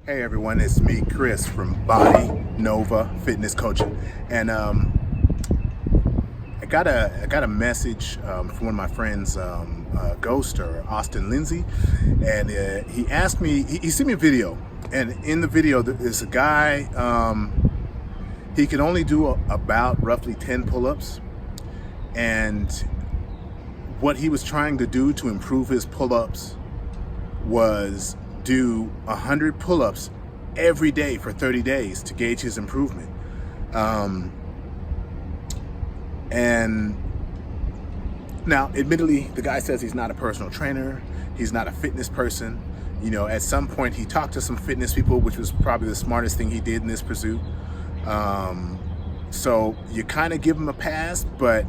Hey everyone, it's me, Chris from Body Nova Fitness Coaching, and I got a message from one of my friends, Ghost or Austin Lindsay, and he asked me. He sent me a video, and in the video there's a guy. He can only do about roughly 10 pull-ups, and what he was trying to do to improve his pull-ups was do 100 pull-ups every day for 30 days to gauge his improvement. And now, admittedly, the guy says he's not a personal trainer. He's not a fitness person. You know, at some point he talked to some fitness people, which was probably the smartest thing he did in this pursuit. So you kind of give him a pass, but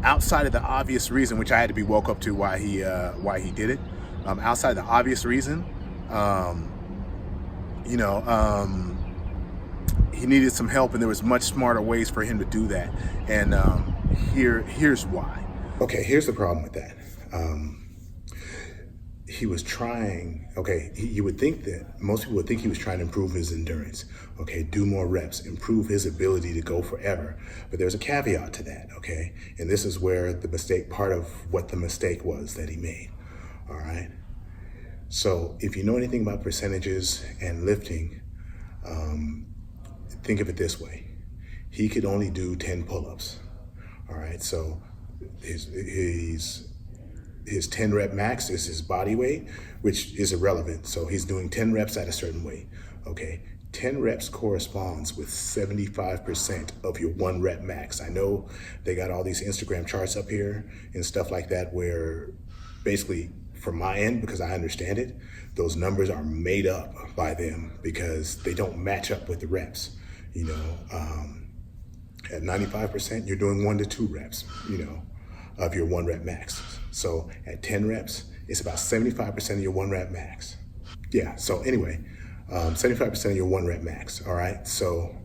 outside of the obvious reason, which I had to be woke up to why he did it, outside of the obvious reason, he needed some help, and there was much smarter ways for him to do that. And here's why. Okay, here's the problem with that. He was trying, you would think that most people would think he was trying to improve his endurance. Okay, do more reps, improve his ability to go forever. But there's a caveat to that, okay? And this is where part of what the mistake was that he made, all right? So if you know anything about percentages and lifting, think of it this way. He could only do 10 pull-ups, all right? So his 10 rep max is his body weight, which is irrelevant. So he's doing 10 reps at a certain weight, okay? 10 reps corresponds with 75% of your 1 rep max. I know they got all these Instagram charts up here and stuff like that where basically from my end, because I understand it, those numbers are made up by them because they don't match up with the reps. You know, at 95%, you're doing 1 to 2 reps, of your 1 rep max. So at 10 reps, it's about 75% of your 1 rep max. Yeah, so anyway, 75% of your 1 rep max, all right? So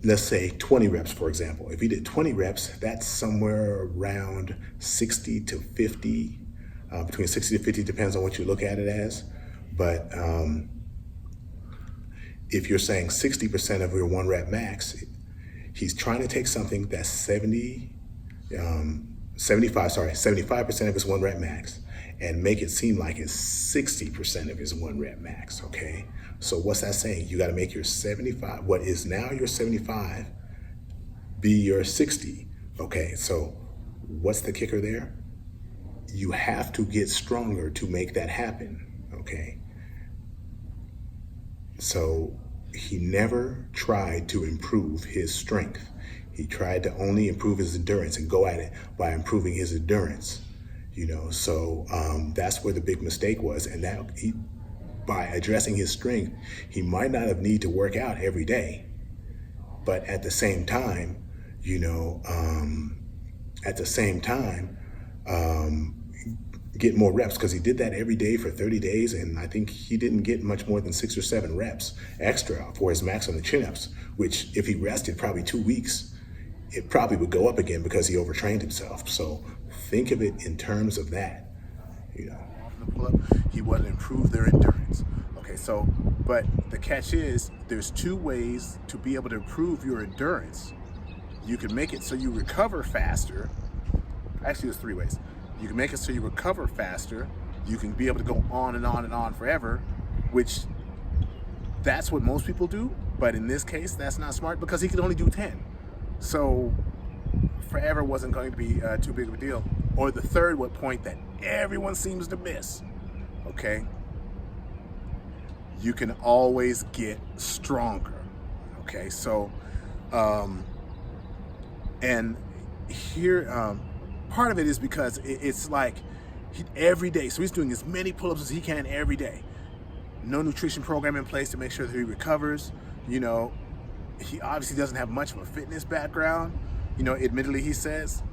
let's say 20 reps, for example. If you did 20 reps, that's somewhere around 60 to 50, between 60 to 50, depends on what you look at it as. But if you're saying 60% of your 1 rep max, he's trying to take something that's 75% of his 1 rep max and make it seem like it's 60% of his 1 rep max, okay? So what's that saying? You gotta make your 75, what is now your 75, be your 60, okay? So what's the kicker there? You have to get stronger to make that happen, okay? So he never tried to improve his strength. He tried to only improve his endurance and go at it by improving his endurance, So that's where the big mistake was. And that by addressing his strength, he might not have need to work out every day, but at the same time, get more reps, because he did that every day for 30 days, and I think he didn't get much more than 6 or 7 reps extra for his max on the chin-ups, which if he rested probably 2 weeks, it probably would go up again because he overtrained himself. So think of it in terms of that, He wanted to improve their endurance. Okay, so, but the catch is, there's 2 ways to be able to improve your endurance. You can make it so you recover faster. Actually, there's 3 ways. You can make it so you recover faster. You can be able to go on and on and on forever, which that's what most people do. But in this case, that's not smart because he could only do 10. So forever wasn't going to be too big of a deal. Or the third point that everyone seems to miss, okay? You can always get stronger, okay? So, and here, part of it is because it's like every day. So he's doing as many pull-ups as he can every day. No nutrition program in place to make sure that he recovers. He obviously doesn't have much of a fitness background, admittedly he says.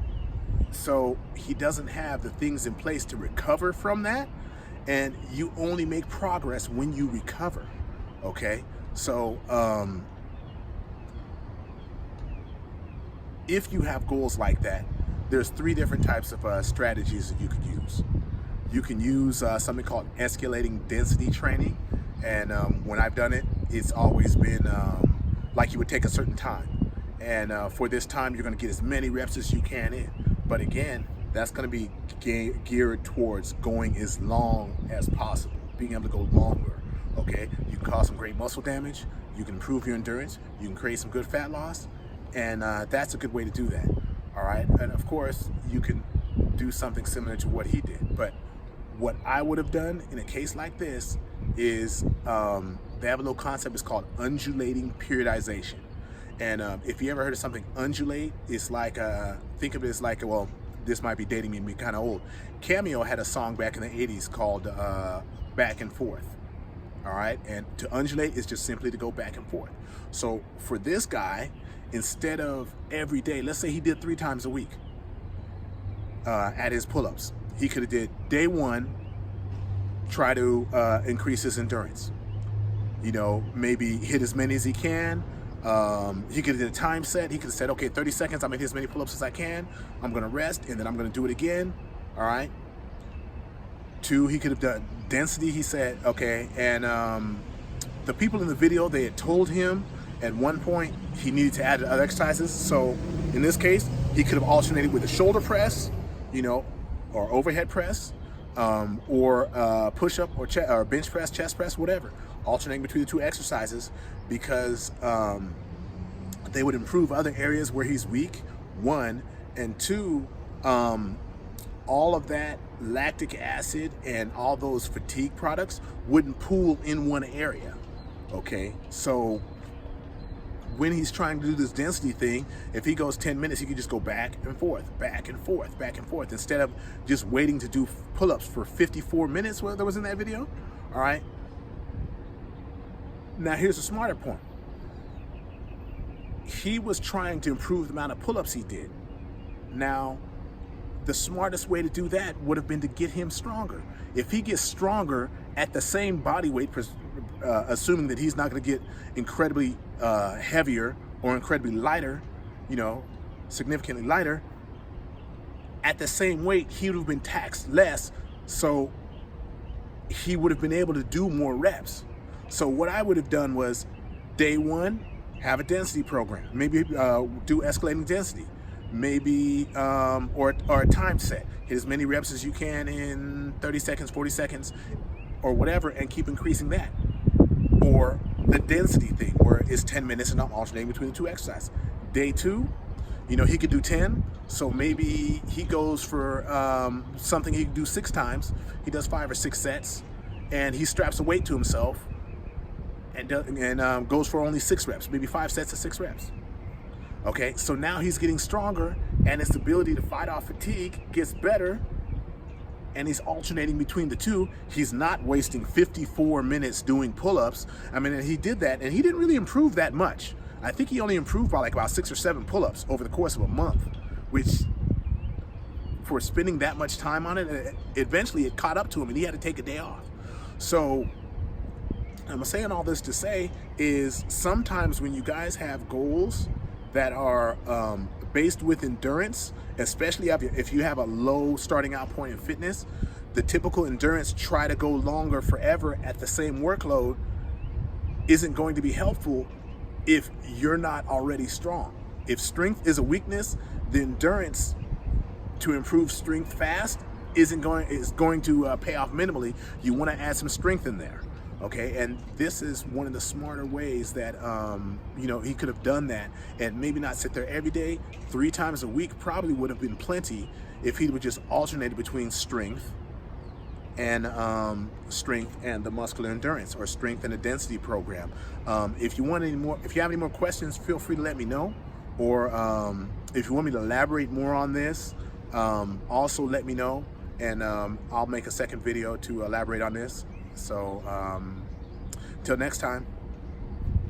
So he doesn't have the things in place to recover from that. And you only make progress when you recover, okay? So if you have goals like that, there's 3 different types of strategies that you could use. You can use something called escalating density training. And when I've done it, it's always been like you would take a certain time. And for this time, you're going to get as many reps as you can in. But again, that's going to be geared towards going as long as possible, being able to go longer. Okay, you can cause some great muscle damage, you can improve your endurance, you can create some good fat loss, and that's a good way to do that. All right, and of course, you can do something similar to what he did. But what I would have done in a case like this is they have a little concept. It's called undulating periodization. And if you ever heard of something undulate, it's like, think of it as like, well, this might be dating me and be kind of old. Cameo had a song back in the 80s called Back and Forth. All right, and to undulate is just simply to go back and forth. So for this guy, instead of every day, let's say he did 3 times a week at his pull-ups, he could have did day 1, try to increase his endurance. You know, maybe hit as many as he can. He could have did a time set. He could have said, okay, 30 seconds, I'm gonna hit as many pull-ups as I can. I'm gonna rest, and then I'm gonna do it again. All right. 2, he could have done density. He said, okay, and the people in the video, they had told him at one point he needed to add other exercises. So in this case, he could have alternated with a shoulder press, you know, or overhead press, or push-up or bench press, chest press, whatever. Alternating between the 2 exercises, because they would improve other areas where he's weak, 1, and 2, all of that lactic acid and all those fatigue products wouldn't pool in one area. Okay, so when he's trying to do this density thing, if he goes 10 minutes, he can just go back and forth, back and forth, back and forth, instead of just waiting to do pull-ups for 54 minutes, where there was in that video. All right. Now here's a smarter point. He was trying to improve the amount of pull-ups he did. Now, the smartest way to do that would have been to get him stronger. If he gets stronger at the same body weight, assuming that he's not going to get incredibly heavier or incredibly lighter, you know, significantly lighter, at the same weight, he would have been taxed less, so he would have been able to do more reps. So what I would have done was, day 1, have a density program. Maybe do escalating density. Maybe, or a time set. Hit as many reps as you can in 30 seconds, 40 seconds, or whatever, and keep increasing that. Or the density thing, where it's 10 minutes and I'm alternating between the 2 exercises. Day 2, you know, he could do 10, so maybe he goes for something he can do 6 times. He does 5 or 6 sets, and he straps a weight to himself and goes for only 6 reps, maybe 5 sets of 6 reps. Okay, so now he's getting stronger, and his ability to fight off fatigue gets better, and he's alternating between the 2. He's not wasting 54 minutes doing pull-ups. I mean, and he did that, and he didn't really improve that much. I think he only improved by like about 6 or 7 pull-ups over the course of a month, which, for spending that much time on it, eventually it caught up to him, and he had to take a day off. So I'm saying all this to say is, sometimes when you guys have goals that are based with endurance, especially if you have a low starting out point in fitness, the typical endurance try to go longer forever at the same workload isn't going to be helpful if you're not already strong. If strength is a weakness, the endurance to improve strength fast is going to pay off minimally. You want to add some strength in there. Okay, and this is one of the smarter ways that, you know, he could have done that, and maybe not sit there every day. 3 times a week probably would have been plenty if he would just alternate between strength and the muscular endurance, or strength and a density program. If you want any more, if you have any more questions, feel free to let me know, or if you want me to elaborate more on this, also let me know, and I'll make a second video to elaborate on this. So till next time.